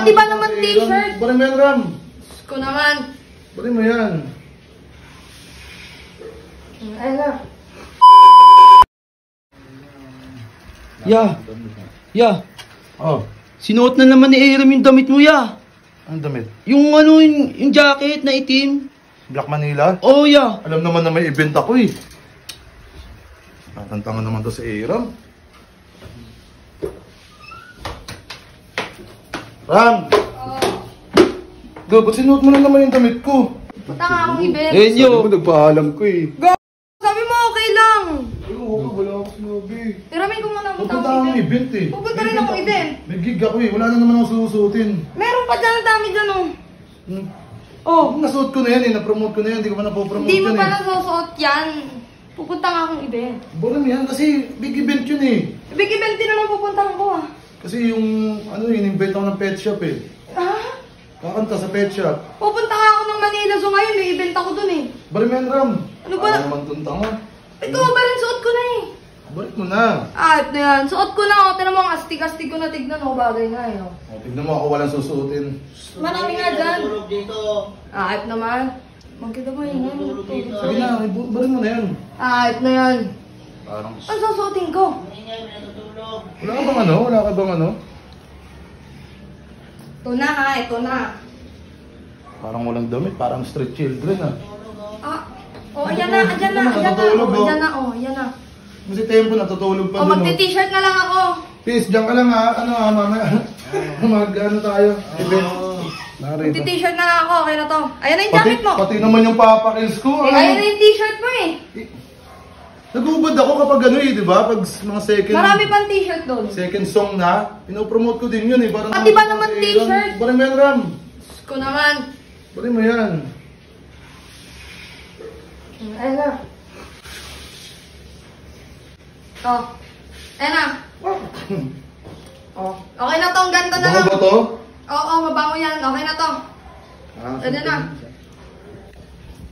Pati ba naman t-shirt? Bari mo yan, Ram. Diyos ko naman. Bari mo yan. Ay na. Ya. Oh, Sinuot na naman ni Aram yung damit mo, ya. ang damit. Yung ano, yung jacket na itim. Black Manila? Oh, ya. Alam naman na may event ako eh. Tatantangan naman to si Aram. Ram! Ba't sinuot mo na naman yung damit ko? Punta nga akong event. Eh, Sabi mo, nagpaalam ko eh. Sabi mo okay lang. Oo, wala ako sinabi. Tiramin ko muna punta Pupunta akong akong event. event eh. Pupunta rin akong event. May gig ako eh, wala na naman ako susuotin. Meron pa dyan ang dami dyan oh. Oh, nasuot ko na yan eh, na-promote ko na yan, hindi ko pa napopromote Hindi mo yan pa eh. nasusuot yan. Pupunta nga akong event. Bolam yan kasi big event yun eh. Big event din naman pupuntahan ko ah. Kasi yung, ano yun, invite ako ng pet shop eh. Ah? Kakanta sa pet shop. Pupunta nga ako ng Manila so ngayon may event ako dun eh. Bari mo yan, Ram. Ano ba? Ano naman tunta nga. Ito ba rin suot ko na eh. Balik mo na. Ah, ito yan. Suot ko na ako. Tinan mo ang astig-astig ko na tignan oh. Bagay nga eh. Oh. O, tignan mo ako walang susuotin. Marami nga dyan. Ah, ito naman. Magkita mo yun. Sige na, bari mo na yan. Ah, ito na yan. Parang, Ano susuotin ko? wala ka bang ano? Wala ka bang ano? Ito na ha, ito na. Parang walang damit, parang street children ah. Ah, oh, ayan na, ayan na, ayan na. Natutulog, Oh, oh. ayan na, oh, ayan na. Kasi tempo natutulog pa Oh, dun. magti-t-shirt na lang ako. Peace, diyan ka lang ha. Ano ha, mamaya. Mag-ano tayo. Event. Narito. Magti-t-shirt na lang ako, okay na to. Ayan na yung jacket mo. Pati naman yung papakils ko. Eh, ayan na yung t-shirt mo eh. Nag-uubad ako kapag ano eh, di ba? Pag mga second... Marami pang t-shirt doon. Second song na, pinopromote ko din yun eh. Parang Pati ba naman t-shirt? Bari mo yan, Ram. Diyos ko naman. Bari mo yan. Ayan na. Oh. Ayan na. Oh. Okay na to, ang ganda na Bango lang. ba to? Oo, mabango yan. Okay na to. Ano na?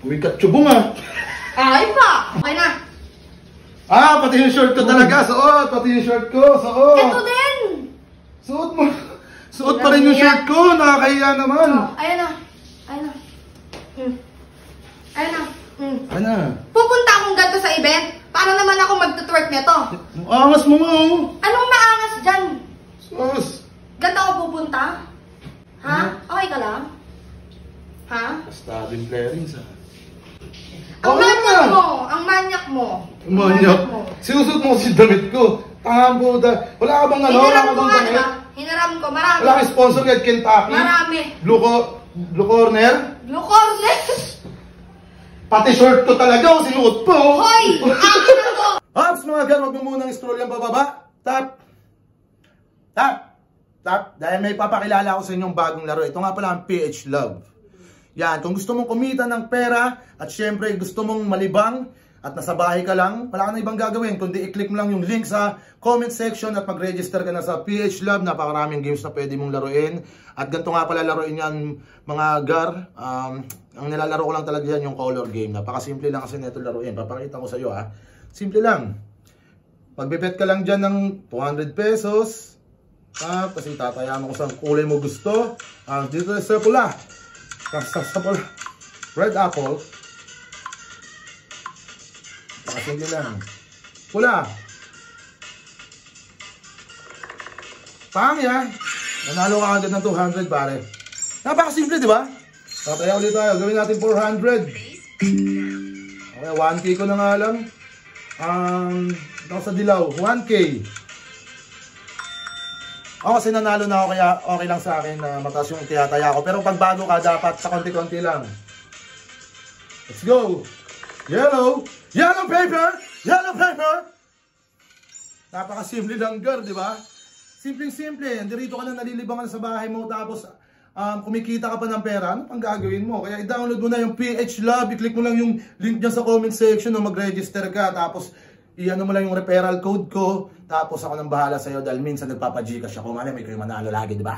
Uy, katsubong ah. Ay pa! Okay na. Ah, pati yung short ko talaga. Suot, pati yung short ko. Suot. Ito din! Suot mo. Suot pa rin yung shirt ko. Nakakahiya naman. Oh, ayan na. Ayan na. Ayan na. Ano? Pupunta akong ganito sa event. Para naman ako magtutwerk nito. Angas mo nga oh. Anong maangas dyan? Sus. Ganito ako pupunta? Ha? Okay ka lang? Ha? Basta din flarings ah. Ang Okay manyak na. mo! Ang manyak mo! Manyak. Sinusot mo kasi damit ko. Tangang puta. Wala ka bang ano? Wala Hiniram ka ko bang nga, damit? diba? Hiniram ko, marami. Wala kang sponsor kahit Kentucky? Marami. Blue Corner? Blue cornet! Pati short ko talaga. Sinuot po. Hoy! Akin na to! Hops mga gan, wag mo munang scroll yung bababa. Tap. Tap. Tap. Dahil may papakilala ako sa inyong bagong laro. Ito nga pala ang PH Love. Yan, kung gusto mong kumita ng pera at syempre gusto mong malibang at nasa bahay ka lang, wala ka na ibang gagawin kundi i-click mo lang yung link sa comment section at mag-register ka na sa PH Love. Napakaraming games na pwede mong laruin. At ganito nga pala laruin yan mga gar. Ang nilalaro ko lang talaga yan yung color game. Napakasimple lang kasi neto laruin. Papakita ko sa iyo ha. Simple lang. Magbibet ka lang dyan ng 200 pesos. Kasi tatayaan mo kung saan kulay mo gusto. Dito sa pula. Sa pula. Red apple. Pakasimple lang. Pula. Pangya. Nanalo ka agad ng 200 pare. Napakasimple di ba? Tataya ulit tayo. Gawin natin 400. Okay, 1K ko na nga lang. Ako sa dilaw, 1K. Ako kasi nanalo na ako kaya okay lang sa akin na mataas yung tiyataya ko. Pero pag bago ka dapat sa konti-konti lang. Let's go! Yellow! Yellow paper! Yellow paper! Napakasimple lang girl, di ba? Simpleng-simple. Dirito ka na nalilibangan sa bahay mo tapos kumikita ka pa ng pera. Ano pang gagawin mo? Kaya i-download mo na yung PH Love. I-click mo lang yung link dyan sa comment section na mag-register ka. Tapos i-ano mo lang yung referral code ko. Tapos ako nang bahala sa'yo dahil minsan nagpapa-Gcash ako. Malay may kayo manalo lagi, di ba?